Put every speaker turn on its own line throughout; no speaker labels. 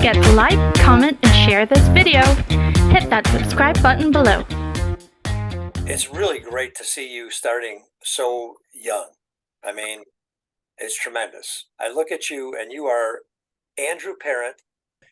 forget to like, comment, and share this video. Hit that subscribe button below.
It's really great to see you starting so young. I mean, it's tremendous. I look at you and you are Andrew Parent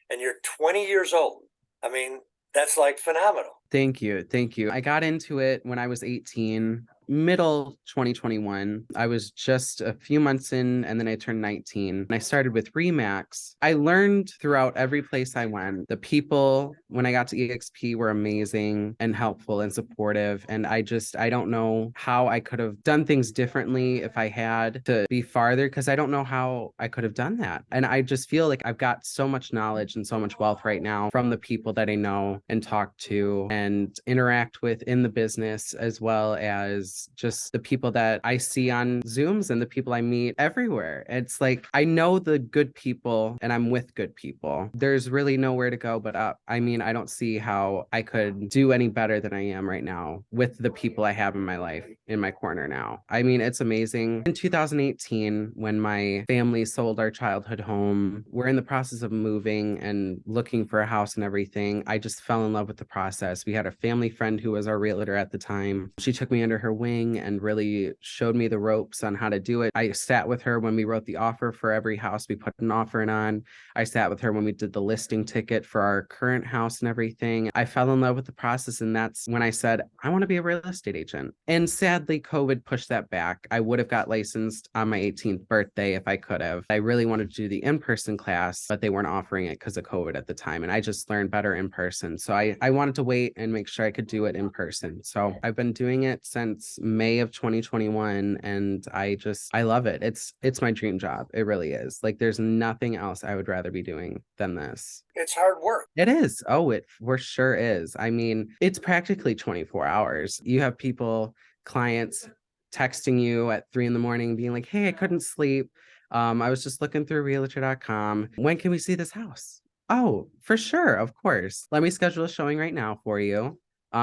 and you're 20 years old. I mean, that's like phenomenal.
Thank you. Thank you. I got into it when I was 18, middle 2021. I was just a few months in and then I turned 19. And I started with Remax. I learned throughout every place I went. The people, when I got to EXP, were amazing and helpful and supportive. And I don't know how I could have done things differently if I had to be farther, because I don't know how I could have done that. And I just feel like I've got so much knowledge and so much wealth right now from the people that I know and talk to and interact with in the business, as well as just the people that I see on Zooms and the people I meet everywhere. It's like, I know the good people and I'm with good people. There's really nowhere to go but up. I mean, I don't see how I could do any better than I am right now with the people I have in my life, in my corner now. I mean, it's amazing. In 2018, when my family sold our childhood home, we're in the process of moving and looking for a house and everything. I just fell in love with the process. We had a family friend who was our realtor at the time. She took me under her wing and really showed me the ropes on how to do it. I sat with her when we wrote the offer for every house we put an offer in on. I sat with her when we did the listing ticket for our current house and everything. I fell in love with the process, and that's when I said, I want to be a real estate agent. And sadly, COVID pushed that back. I would have got licensed on my 18th birthday if I could have. I really wanted to do the in-person class, but they weren't offering it because of COVID at the time. And I just learned better in person. So I wanted to wait and make sure I could do it in person. So I've been doing it since May of 2021, and I love it. It's my dream job. It really is. Like, there's nothing else I would rather be doing than this.
It's hard work.
It is. Oh, it for sure is. I mean, it's practically 24 hours. You have people, clients texting you at 3 a.m. being like, hey, I couldn't sleep. I was just looking through realtor.com. When can we see this house? Oh, for sure. Of course. Let me schedule a showing right now for you.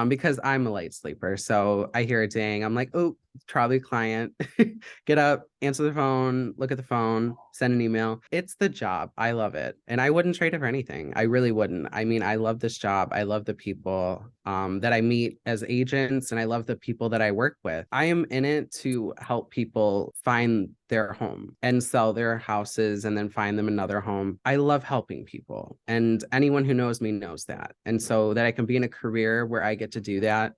Because I'm a light sleeper. So I hear a ding. I'm like, oh, probably client. Get up, answer the phone, look at the phone, send an email. It's the job. I love it. And I wouldn't trade it for anything. I really wouldn't. I mean, I love this job. I love the people that I meet as agents, and I love the people that I work with. I am in it to help people find their home and sell their houses and then find them another home. I love helping people, and anyone who knows me knows that. And so that I can be in a career where I get to do that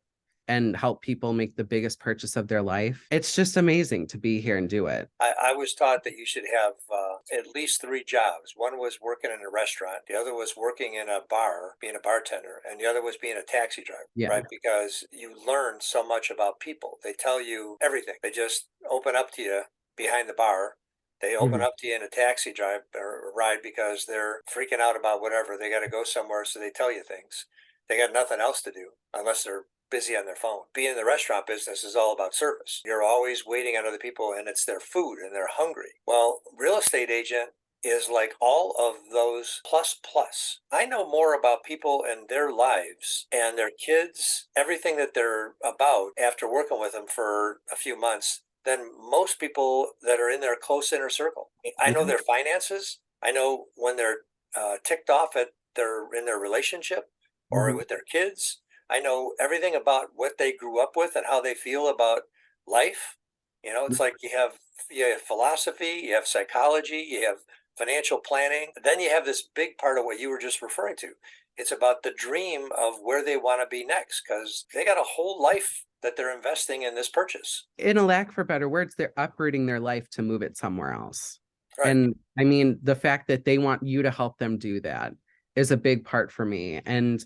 and help people make the biggest purchase of their life. It's just amazing to be here and do it.
I was taught that you should have at least 3 jobs. One was working in a restaurant, the other was working in a bar, being a bartender, and the other was being a taxi driver, right? Because you learn so much about people. They tell you everything. They just open up to you behind the bar. They open up to you in a taxi drive or ride because they're freaking out about whatever. They got to go somewhere, so they tell you things. They got nothing else to do unless they're busy on their phone. Being in the restaurant business is all about service. You're always waiting on other people, and it's their food and they're hungry. Well, real estate agent is like all of those plus. I know more about people and their lives and their kids, everything that they're about after working with them for a few months than most people that are in their close inner circle. I know their finances. I know when they're ticked off at in their relationship or with their kids. I know everything about what they grew up with and how they feel about life. You know, it's like you have philosophy, you have psychology, you have financial planning. Then you have this big part of what you were just referring to. It's about the dream of where they want to be next, because they got a whole life that they're investing in this purchase.
In a lack for better words, they're uprooting their life to move it somewhere else.
Right.
And I mean, the fact that they want you to help them do that is a big part for me. And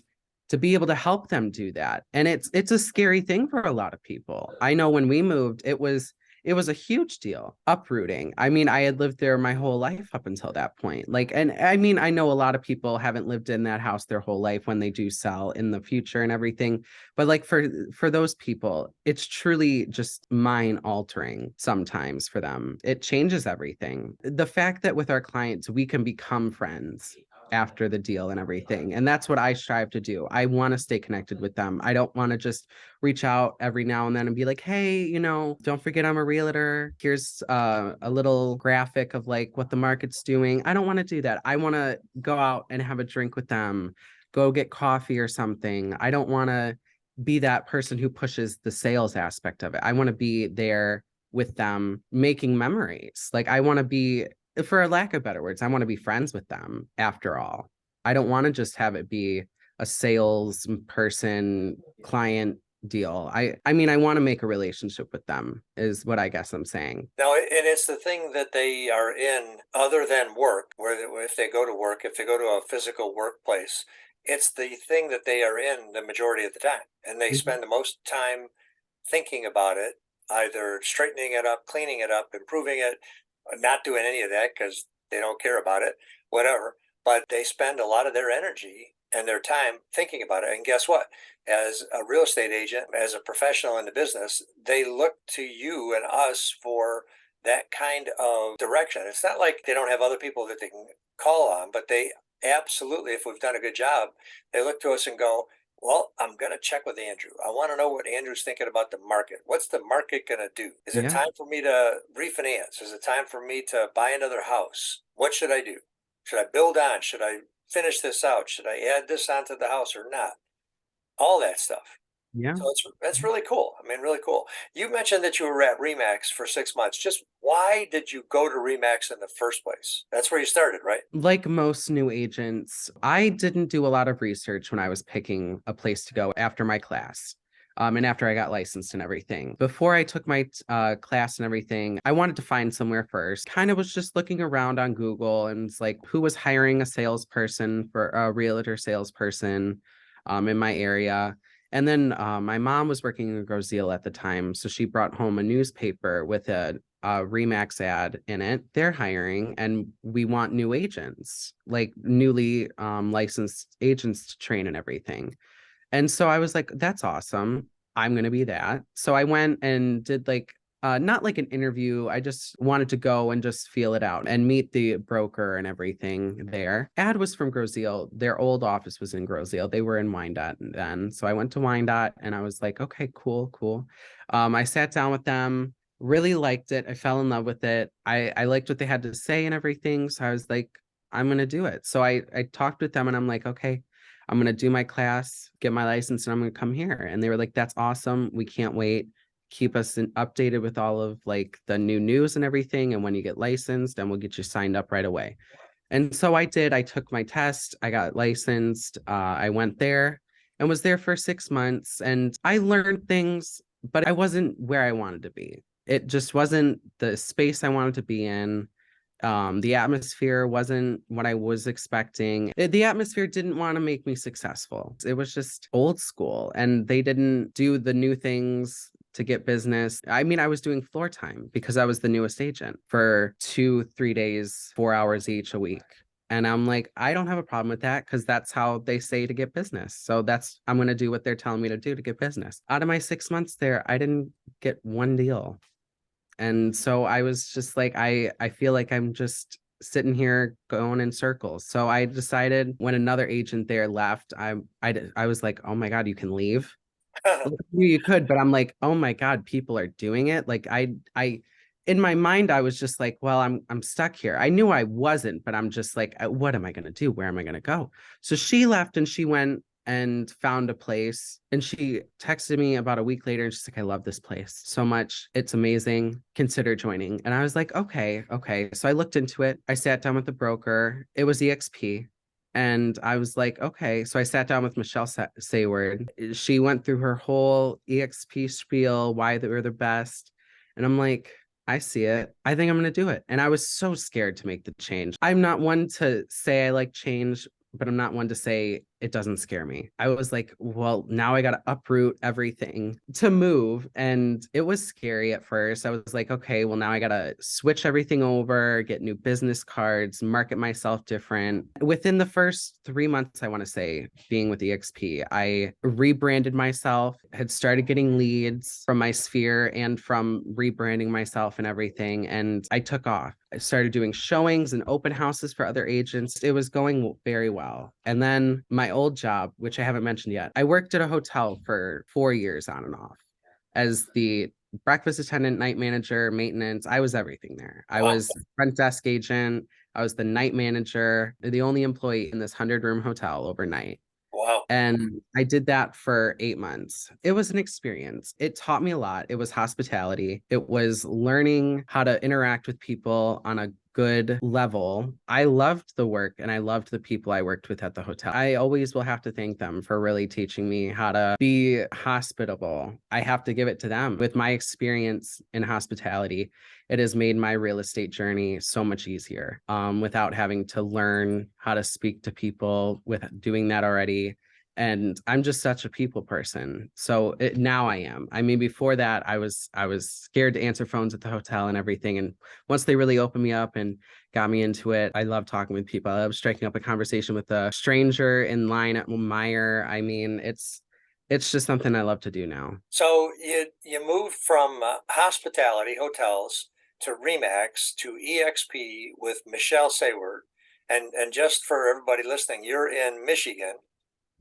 to be able to help them do that. And it's a scary thing for a lot of people. I know when we moved, it was a huge deal, uprooting. I mean, I had lived there my whole life up until that point. Like, and I mean, I know a lot of people haven't lived in that house their whole life when they do sell in the future and everything. But like for those people, it's truly just mind altering sometimes for them. It changes everything. The fact that with our clients, we can become friends after the deal and everything. And that's what I strive to do. I want to stay connected with them. I don't want to just reach out every now and then and be like, hey, you know, don't forget I'm a realtor. Here's a little graphic of like what the market's doing. I don't want to do that. I want to go out and have a drink with them, go get coffee or something. I don't want to be that person who pushes the sales aspect of it. I want to be there with them making memories. Like I want to be, for lack of better words, I want to be friends with them after all. I don't want to just have it be a sales person client deal. I mean, I want to make a relationship with them is what I guess I'm saying.
No, and it's the thing that they are in other than work, where if they go to work, if they go to a physical workplace, it's the thing that they are in the majority of the time. And they spend the most time thinking about it, either straightening it up, cleaning it up, improving it, not doing any of that because they don't care about it, whatever. But they spend a lot of their energy and their time thinking about it. And guess what? As a real estate agent, as a professional in the business, they look to you and us for that kind of direction. It's not like they don't have other people that they can call on, but they absolutely, if we've done a good job, they look to us and go, well, I'm going to check with Andrew. I want to know what Andrew's thinking about the market. What's the market going to do? Is it time for me to refinance? Is it time for me to buy another house? What should I do? Should I build on? Should I finish this out? Should I add this onto the house or not? All that stuff.
Yeah.
So that's really cool. I mean, really cool. You mentioned that you were at Remax for 6 months. Just why did you go to Remax in the first place? That's where you started, right?
Like most new agents, I didn't do a lot of research when I was picking a place to go after my class. And after I got licensed and everything. Before I took my class and everything, I wanted to find somewhere first. Kind of was just looking around on Google and it's like, who was hiring a salesperson for a realtor salesperson in my area. And then my mom was working in Groseal at the time. So she brought home a newspaper with a Remax ad in it. They're hiring and we want new agents, like newly licensed agents to train and everything. And so I was like, that's awesome. I'm going to be that. So I went and did like, not like an interview. I just wanted to go and just feel it out and meet the broker and everything there. Ad was from Groseal. Their old office was in Groseal. They were in Wyandotte then. So I went to Wyandotte and I was like, okay, cool. I sat down with them, really liked it. I fell in love with it. I liked what they had to say and everything. So I was like, I'm going to do it. So I talked with them and I'm like, okay, I'm going to do my class, get my license, and I'm going to come here. And they were like, that's awesome. We can't wait. Keep us updated with all of like the new news and everything. And when you get licensed, then we'll get you signed up right away. And so I did. I took my test. I got licensed. I went there and was there for 6 months. And I learned things, but I wasn't where I wanted to be. It just wasn't the space I wanted to be in. The atmosphere wasn't what I was expecting. The atmosphere didn't want to make me successful. It was just old school and they didn't do the new things to get business. I mean, I was doing floor time because I was the newest agent for 2-3 days, 4 hours each a week. And I'm like, I don't have a problem with that because that's how they say to get business. So I'm going to do what they're telling me to do to get business. Out of my 6 months there, I didn't get one deal. And so I was just like, I feel like I'm just sitting here going in circles. So I decided when another agent there left, I was like, oh my God, you can leave. You could, but I'm like, oh my God, people are doing it. Like I in my mind, I was just like, well, I'm stuck here. I knew I wasn't, but I'm just like, what am I going to do? Where am I going to go? So she left and she went and found a place and she texted me about a week later and she's like, I love this place so much. It's amazing. Consider joining. And I was like, okay. So I looked into it. I sat down with the broker. It was EXP. And I was like, okay. So I sat down with Michelle Sayward. She went through her whole EXP spiel, why they were the best. And I'm like, I see it. I think I'm going to do it. And I was so scared to make the change. I'm not one to say I like change, but I'm not one to say it doesn't scare me. I was like, well, now I got to uproot everything to move. And it was scary at first. I was like, okay, well, now I got to switch everything over, get new business cards, market myself different. Within the first 3 months, I want to say, being with EXP, I rebranded myself, had started getting leads from my sphere and from rebranding myself and everything. And I took off. I started doing showings and open houses for other agents. It was going very well. And then my old job, which I haven't mentioned yet, I worked at a hotel for 4 years on and off as the breakfast attendant, night manager, maintenance. I was everything there. I was front desk agent. I was the night manager, the only employee in this 100-room hotel overnight.
Wow.
And I did that for 8 months. It was an experience. It taught me a lot. It was hospitality. It was learning how to interact with people on a good level. I loved the work and I loved the people I worked with at the hotel. I always will have to thank them for really teaching me how to be hospitable. I have to give it to them. With my experience in hospitality, it has made my real estate journey so much easier without having to learn how to speak to people with doing that already. And I'm just such a people person. So now I am. I mean, before that, I was scared to answer phones at the hotel and everything. And once they really opened me up and got me into it, I love talking with people. I love striking up a conversation with a stranger in line at Meijer. I mean, it's just something I love to do now.
So you moved from hospitality, hotels, to Remax to EXP with Michelle Sayward. And just for everybody listening, you're in Michigan.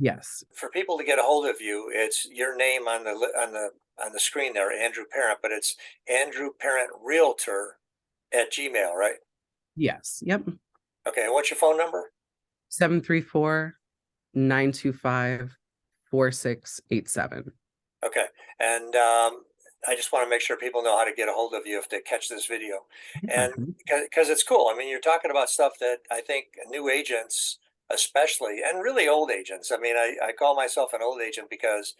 Yes.
For people to get a hold of you, it's your name on the screen there, Andrew Parent, but it's Andrew Parent Realtor at Gmail, right?
Yes. Yep.
Okay. And what's your phone number?
734-925-4687.
Okay. And I just want to make sure people know how to get a hold of you if they catch this video. And because it's cool. I mean, you're talking about stuff that I think new agents, especially, and really old agents. I mean, I call myself an old agent because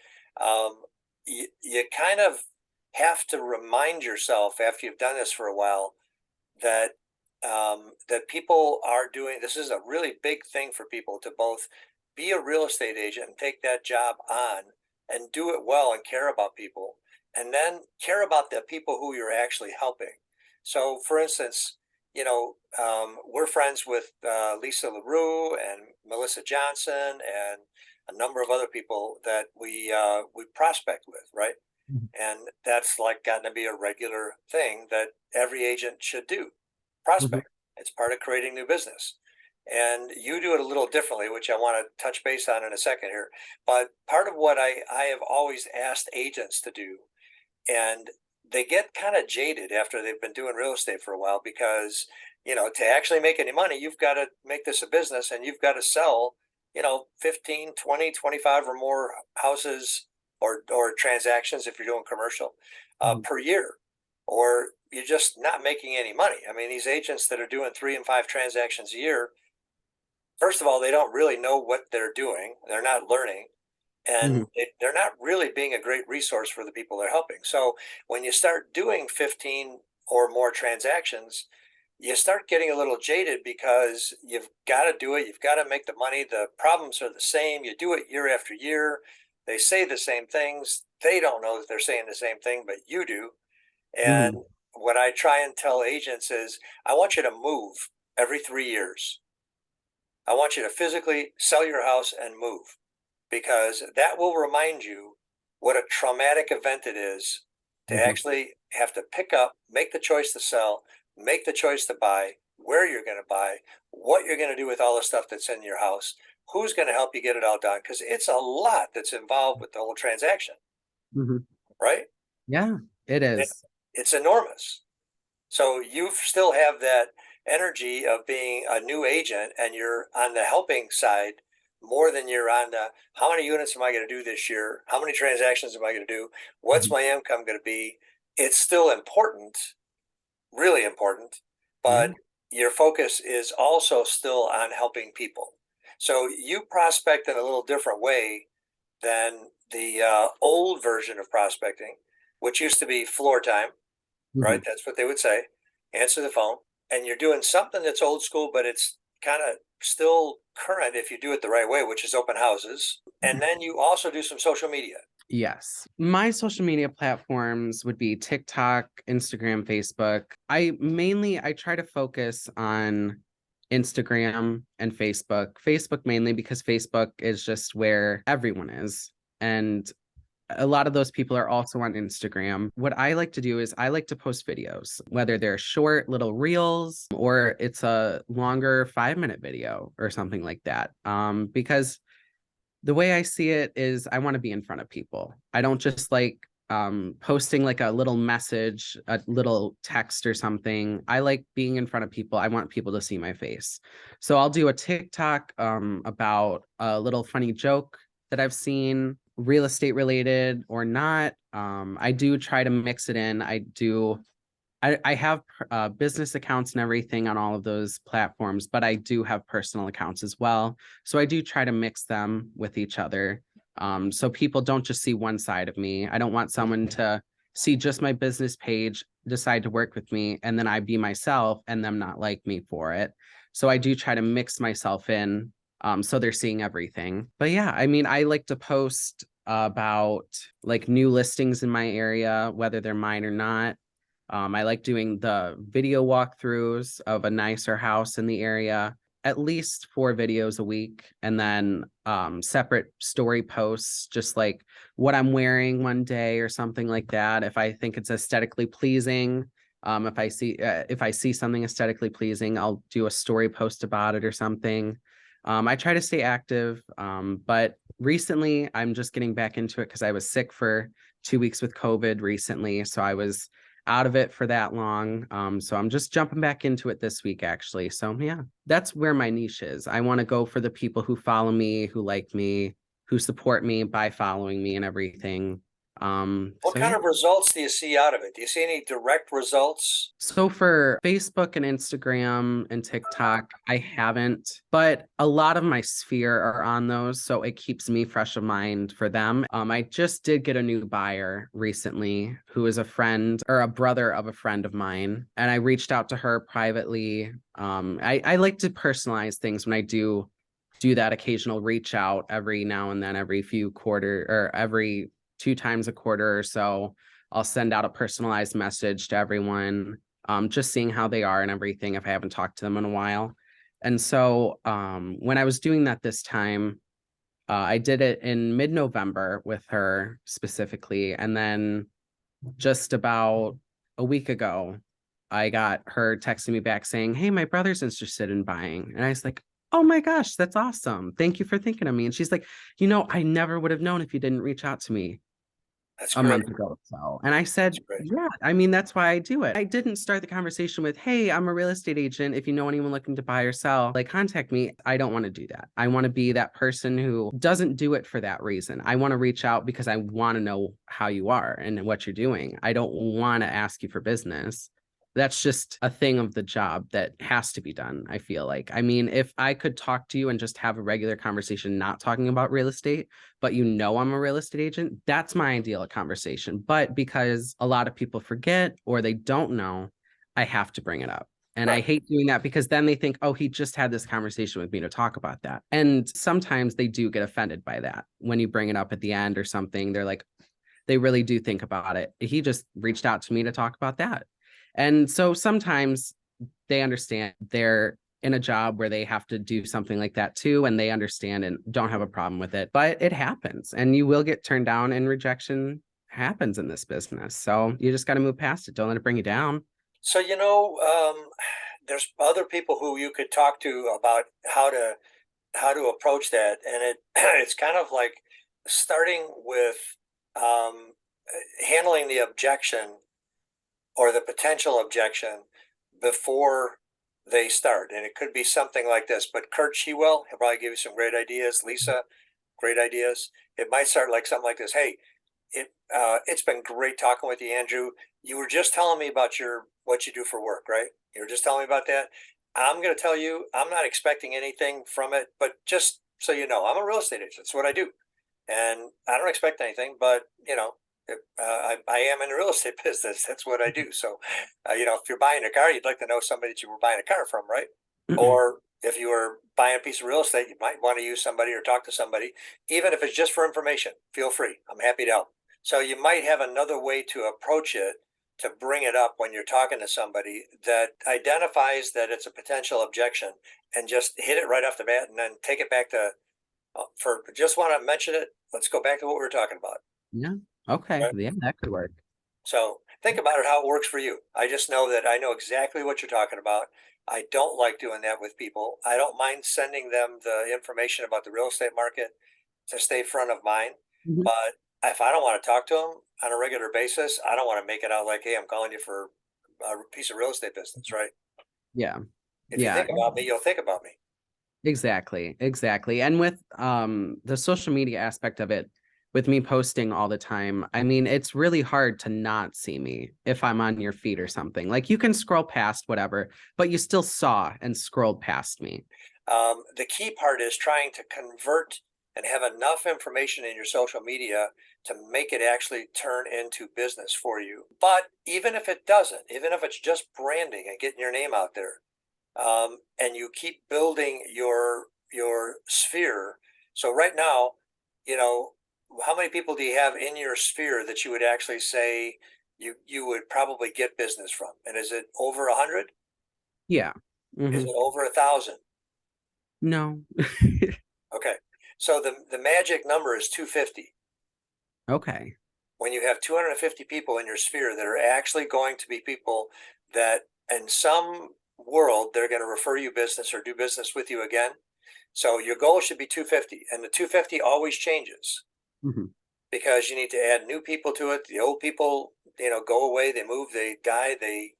you kind of have to remind yourself after you've done this for a while that that people are doing. This is a really big thing for people to both be a real estate agent and take that job on and do it well and care about people, and then care about the people who you're actually helping. So, for instance, we're friends with Lisa LaRue and Melissa Johnson and a number of other people that we prospect with, right? And that's like gotten to be a regular thing that every agent should do. Prospect. It's part of creating new business. And you do it a little differently, which I want to touch base on in a second here. But part of what I have always asked agents to do, and they get kind of jaded after they've been doing real estate for a while because, to actually make any money, you've got to make this a business and you've got to sell, 15, 20, 25 or more houses or transactions if you're doing commercial per year, or you're just not making any money. I mean, these agents that are doing 3 and 5 transactions a year, first of all, they don't really know what they're doing. They're not learning. And they're not really being a great resource for the people they're helping. So when you start doing 15 or more transactions, you start getting a little jaded because you've got to do it. You've got to make the money. The problems are the same. You do it year after year. They say the same things. They don't know that they're saying the same thing, but you do. And what I try and tell agents is, I want you to move every 3 years. I want you to physically sell your house and move, because that will remind you what a traumatic event it is to actually have to pick up, make the choice to sell, make the choice to buy, where you're going to buy, what you're going to do with all the stuff that's in your house, who's going to help you get it all done, because it's a lot that's involved with the whole transaction, right?
Yeah, it is.
It's enormous. So you still have that energy of being a new agent, and you're on the helping side more than you're on the, how many units am I going to do this year? How many transactions am I going to do? What's my income going to be? It's still important, really important, but your focus is also still on helping people. So you prospect in a little different way than the old version of prospecting, which used to be floor time, right? That's what they would say. Answer the phone. And you're doing something that's old school, but it's kind of still current if you do it the right way, which is open houses. And then you also do some social media.
Yes. My social media platforms would be TikTok, Instagram, Facebook. I try to focus on Instagram and Facebook. Facebook mainly because Facebook is just where everyone is. And a lot of those people are also on Instagram. What I like to do is I like to post videos, whether they're short little reels or it's a longer 5-minute video or something like that. Because the way I see it is I want to be in front of people. I don't just like posting like a little message, a little text or something. I like being in front of people. I want people to see my face. So I'll do a TikTok about a little funny joke that I've seen, real estate related or not. I do try to mix it in. I have business accounts and everything on all of those platforms, but I do have personal accounts as well. So I do try to mix them with each other. So people don't just see one side of me. I don't want someone to see just my business page, decide to work with me, and then I be myself and them not like me for it. So I do try to mix myself in. So they're seeing everything. But yeah, I mean, I like to post about like new listings in my area, whether they're mine or not. I like doing the video walkthroughs of a nicer house in the area, at least 4 videos a week, and then separate story posts, just like what I'm wearing one day or something like that. If I think it's aesthetically pleasing, if I see something aesthetically pleasing, I'll do a story post about it or something. I try to stay active, but recently I'm just getting back into it because I was sick for 2 weeks with COVID recently, so I was out of it for that long. So I'm just jumping back into it this week, actually. So yeah, that's where my niche is. I want to go for the people who follow me, who like me, who support me by following me and everything.
What kind of results do you see out of it? Do you see any direct results?
So for Facebook and Instagram and TikTok, I haven't, but a lot of my sphere are on those, so it keeps me fresh of mind for them. I just did get a new buyer recently who is a friend or a brother of a friend of mine, and I reached out to her privately. I like to personalize things when I do that occasional reach out every now and then, every few quarter or every 2 times a quarter or so. I'll send out a personalized message to everyone, just seeing how they are and everything if I haven't talked to them in a while. And so when I was doing that this time, I did it in mid-November with her specifically. And then just about a week ago, I got her texting me back saying, "Hey, my brother's interested in buying." And I was like, "Oh my gosh, that's awesome. Thank you for thinking of me." And she's like, I never would have known if you didn't reach out to me
That's
a
great.
month ago. So, and I said, yeah, I mean, that's why I do it. I didn't start the conversation with, "Hey, I'm a real estate agent. If you know anyone looking to buy or sell, like contact me." I don't want to do that. I want to be that person who doesn't do it for that reason. I want to reach out because I want to know how you are and what you're doing. I don't want to ask you for business. That's just a thing of the job that has to be done, I feel like. I mean, if I could talk to you and just have a regular conversation, not talking about real estate, but I'm a real estate agent, that's my ideal conversation. But because a lot of people forget or they don't know, I have to bring it up. And I hate doing that because then they think, "Oh, he just had this conversation with me to talk about that." And sometimes they do get offended by that. When you bring it up at the end or something, they're like, they really do think about it. He just reached out to me to talk about that. And so sometimes they understand they're in a job where they have to do something like that too, and they understand and don't have a problem with it. But it happens, and you will get turned down, and rejection happens in this business. So you just got to move past it. Don't let it bring you down.
So, there's other people who you could talk to about how to approach that. And it's kind of like starting with handling the objection or the potential objection before they start. And it could be something like this, but Kurt Shewell, he'll probably give you some great ideas. Lisa, great ideas. It might start like something like this. "Hey, it's been great talking with you, Andrew. You were just telling me about what you do for work, right? You were just telling me about that. I'm going to tell you, I'm not expecting anything from it, but just so you know, I'm a real estate agent. That's what I do. And I don't expect anything, but I am in the real estate business. That's what I do. So, if you're buying a car, you'd like to know somebody that you were buying a car from, right? Or If you are buying a piece of real estate, you might want to use somebody or talk to somebody, even if it's just for information. Feel free. I'm happy to help. So you might have another way to approach it, to bring it up when you're talking to somebody that identifies that it's a potential objection, and just hit it right off the bat and then take it back to, for just want to mention it. Let's go back to what we were talking about.
Yeah. Okay.
Right?
Yeah, that could work.
So think about it, how it works for you. I just know that I know exactly what you're talking about. I don't like doing that with people. I don't mind sending them the information about the real estate market to stay front of mind.
Mhm.
But if I don't want to talk to them on a regular basis, I don't want to make it out like, hey, I'm calling you for a piece of real estate business, right?
Yeah.
If you think about me, you'll think about me.
Exactly. Exactly. And with the social media aspect of it, with me posting all the time, I mean, it's really hard to not see me if I'm on your feed or something. Like you can scroll past whatever, but you still saw and scrolled past me.
The key part is trying to convert and have enough information in your social media to make it actually turn into business for you. But even if it doesn't, even if it's just branding and getting your name out there, and you keep building your sphere. So right now, you know, how many people do you have in your sphere that you would actually say you would probably get business from? And is it over 100?
Yeah.
Is
Mhm.
it over 1,000?
No.
Okay. So the magic number is 250.
Okay.
When you have 250 people in your sphere that are actually going to be people that in some world they're going to refer you business or do business with you again. So your goal should be 250, and the 250 always changes
Mhm.
because you need to add new people to it. The old people, go away, they move, they die, they,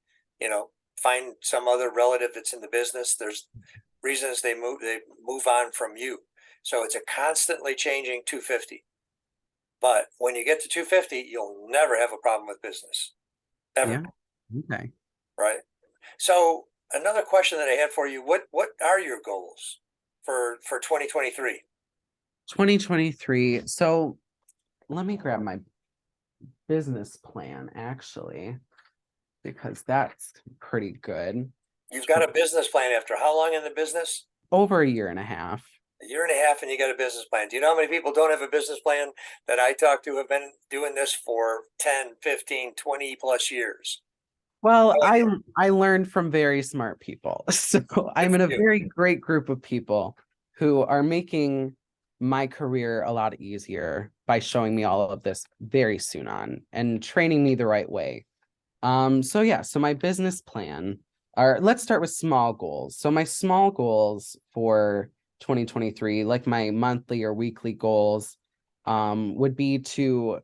find some other relative that's in the business. There's reasons they move on from you. So it's a constantly changing 250. But when you get to 250, you'll never have a problem with business, ever.
Yeah. Okay.
Right? So another question that I had for you: what are your goals for 2023?
2023. So let me grab my business plan actually, because that's pretty good.
You've got a business plan after how long in the business?
Over a year and a half.
A year and a half, and you got a business plan. Do you know how many people don't have a business plan that I talk to have been doing this for 10, 15, 20 plus years?
Well,
Oh,
I learned from very smart people. So I'm in a very great group of people who are making my career a lot easier by showing me all of this very soon on and training me the right way. So yeah, so my business plan are, let's start with small goals. So my small goals for 2023, like my monthly or weekly goals, would be to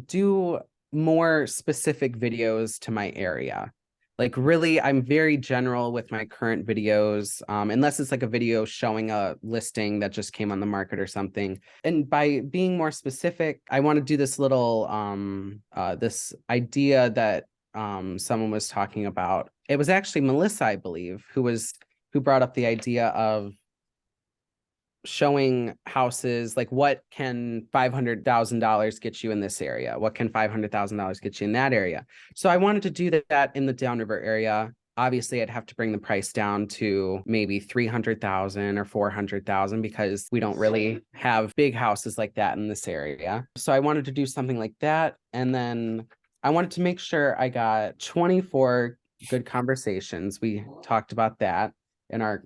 do more specific videos to my area. Like really, I'm very general with my current videos, unless it's like a video showing a listing that just came on the market or something. And by being more specific, I want to do this little this idea that someone was talking about. It was actually Melissa, I believe, who brought up the idea of showing houses, like what can $500,000 get you in this area? What can $500,000 get you in that area? So I wanted to do that in the Downriver area. Obviously, I'd have to bring the price down to maybe 300,000 or 400,000 because we don't really have big houses like that in this area. So I wanted to do something like that. And then I wanted to make sure I got 24 good conversations. We talked about that in our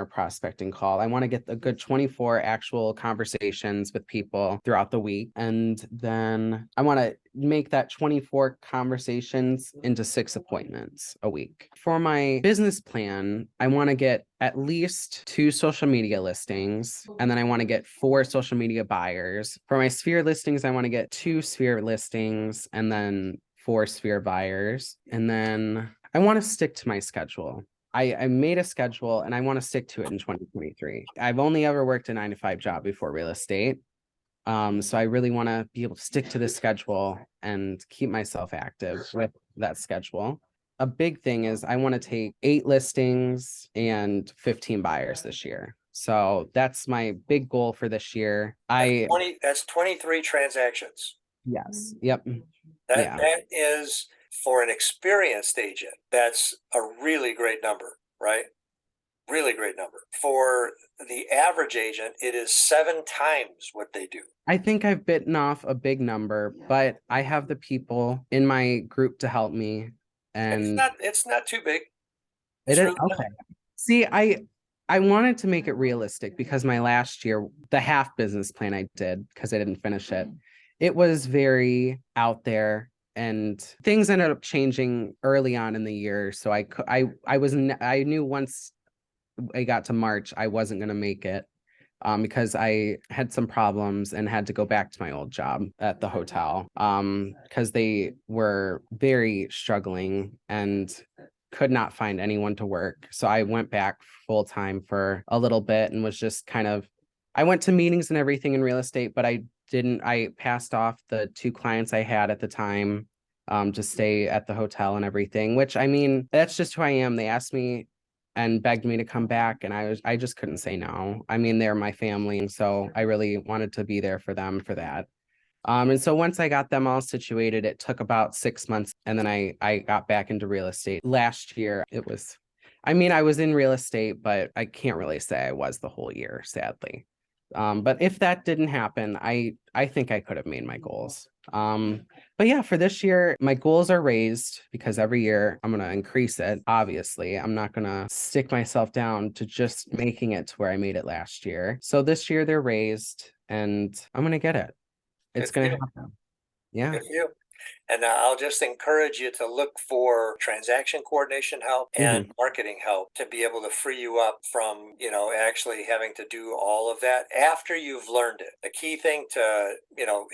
prospecting call. I want to get a good 24 actual conversations with people throughout the week. And then I want to make that 24 conversations into 6 appointments a week. For my business plan, I want to get at least 2 social media listings, and then I want to get 4 social media buyers. For my sphere listings, I want to get 2 sphere listings and then 4 sphere buyers. And then I want to stick to my schedule. I made a schedule and I want to stick to it in 2023. I've only ever worked a 9-to-5 job before real estate. So I really want to be able to stick to this schedule and keep myself active with that schedule. A big thing is I want to take 8 listings and 15 buyers this year. So that's my big goal for this year.
That's 23 transactions.
Yes. Yep.
That is, for an experienced agent, that's a really great number, right? Really great number. For the average agent, it is 7 times what they do.
I think I've bitten off a big number, but I have the people in my group to help me. And
it's not too big.
It is really okay. See, I wanted to make it realistic because my last year, the half business plan I did, because I didn't finish it, it was very out there, and things ended up changing early on in the year. So I knew once I got to March, I wasn't going to make it. Because I had some problems and had to go back to my old job at the hotel because they were very struggling and could not find anyone to work. So I went back full time for a little bit and was just I went to meetings and everything in real estate, but I passed off the 2 clients I had at the time to stay at the hotel and everything, which I mean, that's just who I am. They asked me and begged me to come back, and I just couldn't say no. I mean, they're my family, and so I really wanted to be there for them for that. And so once I got them all situated, it took about 6 months, and then I got back into real estate. Last year, I was in real estate, but I can't really say I was the whole year, sadly. But if that didn't happen, I think I could have made my goals. But yeah, for this year, my goals are raised because every year I'm going to increase it. Obviously, I'm not going to stick myself down to just making it to where I made it last year. So this year they're raised and I'm going to get it. It's going to happen. Yeah.
Good for you. And I'll just encourage you to look for transaction coordination help and marketing help to be able to free you up from, actually having to do all of that after you've learned it. The key thing to,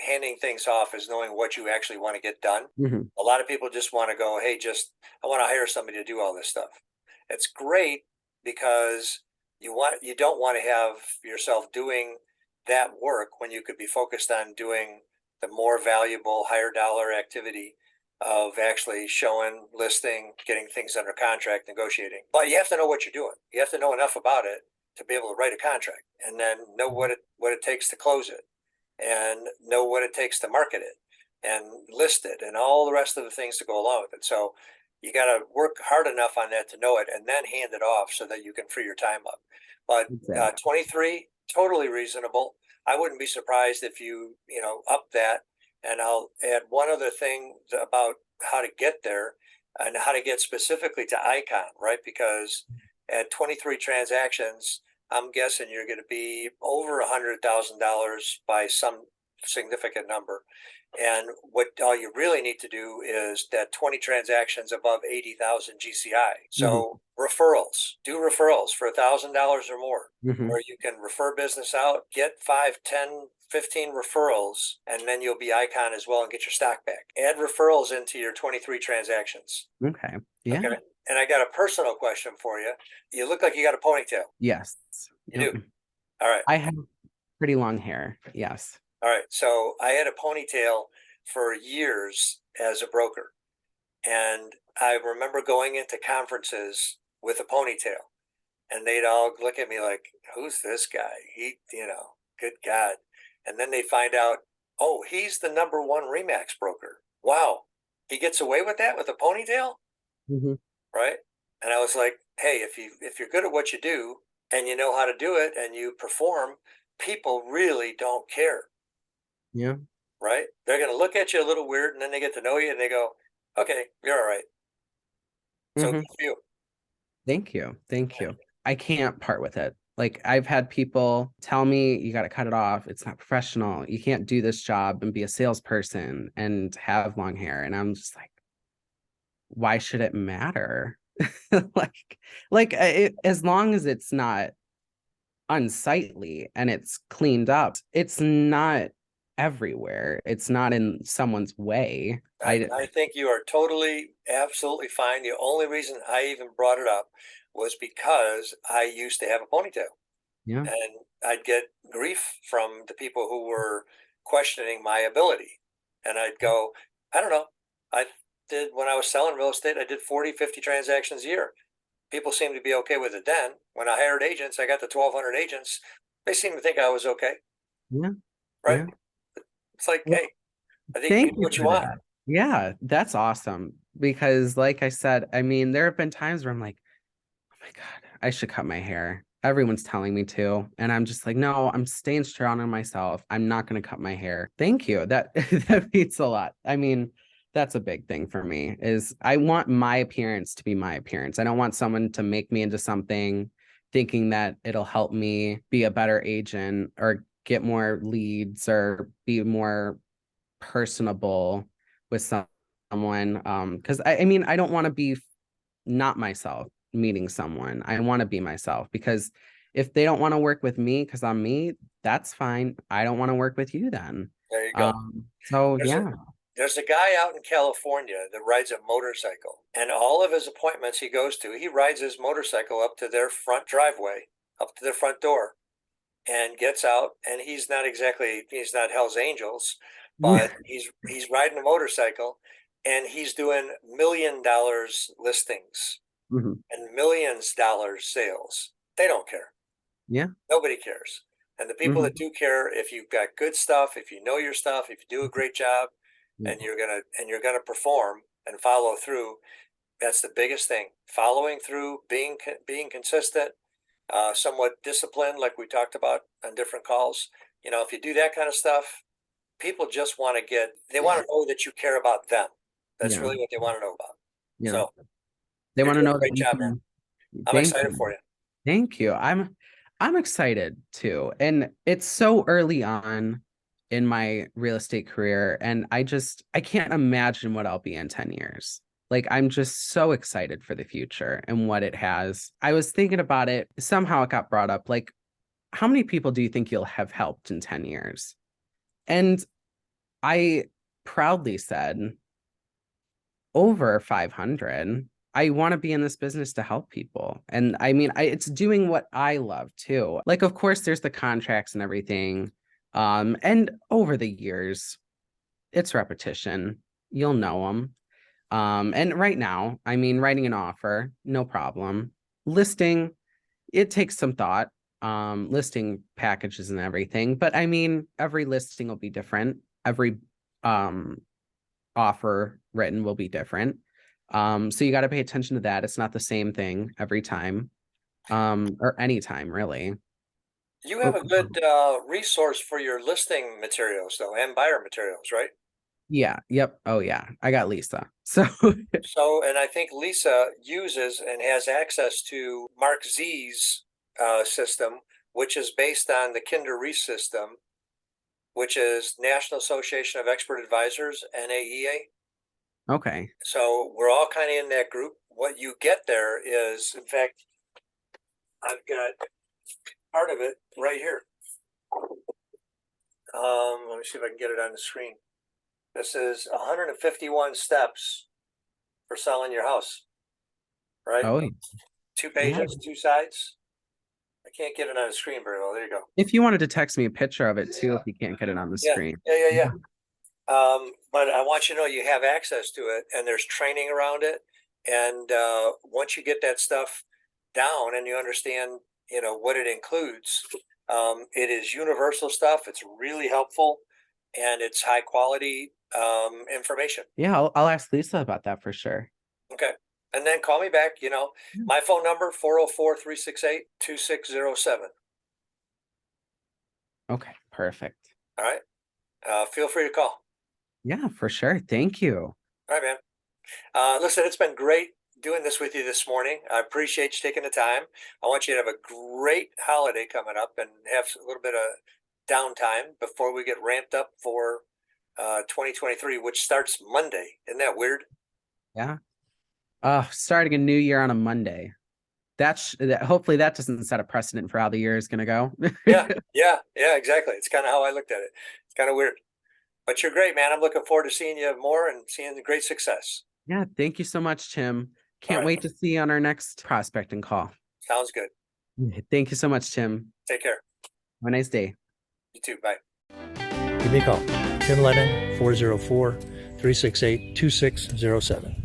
handing things off is knowing what you actually want to get done. A lot of people just want to go, hey, I want to hire somebody to do all this stuff. It's great because you don't want to have yourself doing that work when you could be focused on doing the more valuable, higher dollar activity of actually showing, listing, getting things under contract, negotiating. But you have to know what you're doing. You have to know enough about it to be able to write a contract, and then know what it takes to close it, and know what it takes to market it and list it, and all the rest of the things to go along with it. So you got to work hard enough on that to know it, and then hand it off so that you can free your time up. But 23, totally reasonable. I wouldn't be surprised if you up that. And I'll add one other thing about how to get there and how to get specifically to Icon, right? Because at 23 transactions, I'm guessing you're going to be over $100,000 by some significant number. And what all you really need to do is that 20 transactions above 80,000 GCI. So referrals, do referrals for $1,000 or more, where you can refer business out, get 5, 10, 15 referrals, and then you'll be Icon as well and get your stock back. Add referrals into your 23 transactions.
Okay. Yeah. Okay.
And I got a personal question for you. You look like you got a ponytail.
Yes.
You do. All right.
I have pretty long hair. Yes.
All right. So I had a ponytail for years as a broker. And I remember going into conferences with a ponytail, and they'd all look at me like, who's this guy? Good God. And then they'd find out, oh, he's the #1 Remax broker. Wow. He gets away with that with a ponytail? Right. And I was like, hey, if you're good at what you do and you know how to do it and you perform, people really don't care.
Yeah.
Right. They're going to look at you a little weird, and then they get to know you and they go, okay, you're all right. So good for you.
Thank you. Thank you. I can't part with it. Like, I've had people tell me, you got to cut it off. It's not professional. You can't do this job and be a salesperson and have long hair. And I'm just like, why should it matter? As long as it's not unsightly and it's cleaned up, it's not everywhere. It's not in someone's way.
I think you are totally, absolutely fine. The only reason I even brought it up was because I used to have a ponytail.
Yeah.
And I'd get grief from the people who were questioning my ability. And I'd go, I don't know. When I was selling real estate, I did 40, 50 transactions a year. People seemed to be okay with it then. When I hired agents, I got the 1,200 agents. They seemed to think I was okay.
Yeah.
Right.
Yeah.
It's like, hey, I think you can do what you want.
Yeah, that's awesome. Because like I said, I mean, there have been times where I'm like, oh my God, I should cut my hair. Everyone's telling me to. And I'm just like, no, I'm staying strong on myself. I'm not going to cut my hair. Thank you. That that means a lot. I mean, that's a big thing for me is I want my appearance to be my appearance. I don't want someone to make me into something thinking that it'll help me be a better agent or get more leads or be more personable with someone. Because I mean, I don't want to be not myself meeting someone. I want to be myself because if they don't want to work with me because I'm me, that's fine. I don't want to work with you then.
There you go.
So yeah.
There's a guy out in California that rides a motorcycle, and all of his appointments he goes to, he rides his motorcycle up to their front driveway, up to their front door, and gets out. And he's not Hell's Angels, but he's riding a motorcycle, and he's doing $1 million listings and millions dollars sales. They don't care.
Yeah.
Nobody cares. And the people that do care, if you've got good stuff, if you know your stuff, if you do a great job, and you're gonna perform and follow through, that's the biggest thing. Following through, being consistent, somewhat disciplined, like we talked about on different calls. You know, if you do that kind of stuff, people just want to they want to know that you care about them. That's really what they want to know about.
Yeah.
So
they want to know
great job, man. I'm excited for you.
Thank you. I'm excited too. And it's so early on in my real estate career. And I can't imagine what I'll be in 10 years. Like, I'm just so excited for the future and what it has. I was thinking about it. Somehow it got brought up. Like, how many people do you think you'll have helped in 10 years? And I proudly said over 500. I want to be in this business to help people. And I mean, it's doing what I love too. Like, of course, there's the contracts and everything. And over the years, it's repetition. You'll know them. And right now, I mean, writing an offer, no problem. Listing, it takes some thought. Listing packages and everything. But I mean, every listing will be different. Every offer written will be different. So you got to pay attention to that. It's not the same thing every time, or any time really.
You have a good resource for your listing materials though, and buyer materials, right?
Yeah. Yep. Oh yeah. I got Lisa. So
and I think Lisa uses and has access to Mark Z's system, which is based on the Kinder Reese system, which is National Association of Expert Advisors, NAEA.
Okay.
So we're all kind of in that group. What you get there is, in fact, I've got part of it right here. Let me see if I can get it on the screen. This is 151 steps for selling your house. Right?
Oh,
2 pages, 2 sides. I can't get it on the screen very well. There you go.
If you wanted to text me a picture of it too, if you can't get it on the screen.
Yeah. But I want you to know you have access to it, and there's training around it. And once you get that stuff down and you understand, what it includes, it is universal stuff. It's really helpful, and it's high quality information.
Yeah, I'll ask Lisa about that for sure.
Okay. And then call me back, my phone number, 404-368-2607.
Okay, perfect.
All right. Feel free to call.
Yeah, for sure. Thank you.
All right, man. Listen, it's been great doing this with you this morning. I appreciate you taking the time. I want you to have a great holiday coming up and have a little bit of downtime before we get ramped up for 2023, which starts Monday. Isn't that weird?
Yeah. Starting a new year on a Monday. Hopefully that doesn't set a precedent for how the year is going to go.
Yeah, exactly. It's kind of how I looked at it. It's kind of weird, but you're great, man. I'm looking forward to seeing you more and seeing the great success.
Yeah. Thank you so much, Tim. Can't wait to see you on our next prospecting call.
Sounds good.
Thank you so much, Tim.
Take care.
Have a nice day.
You too. Bye.
Give me a call. Tim Lennon, 404-368-2607.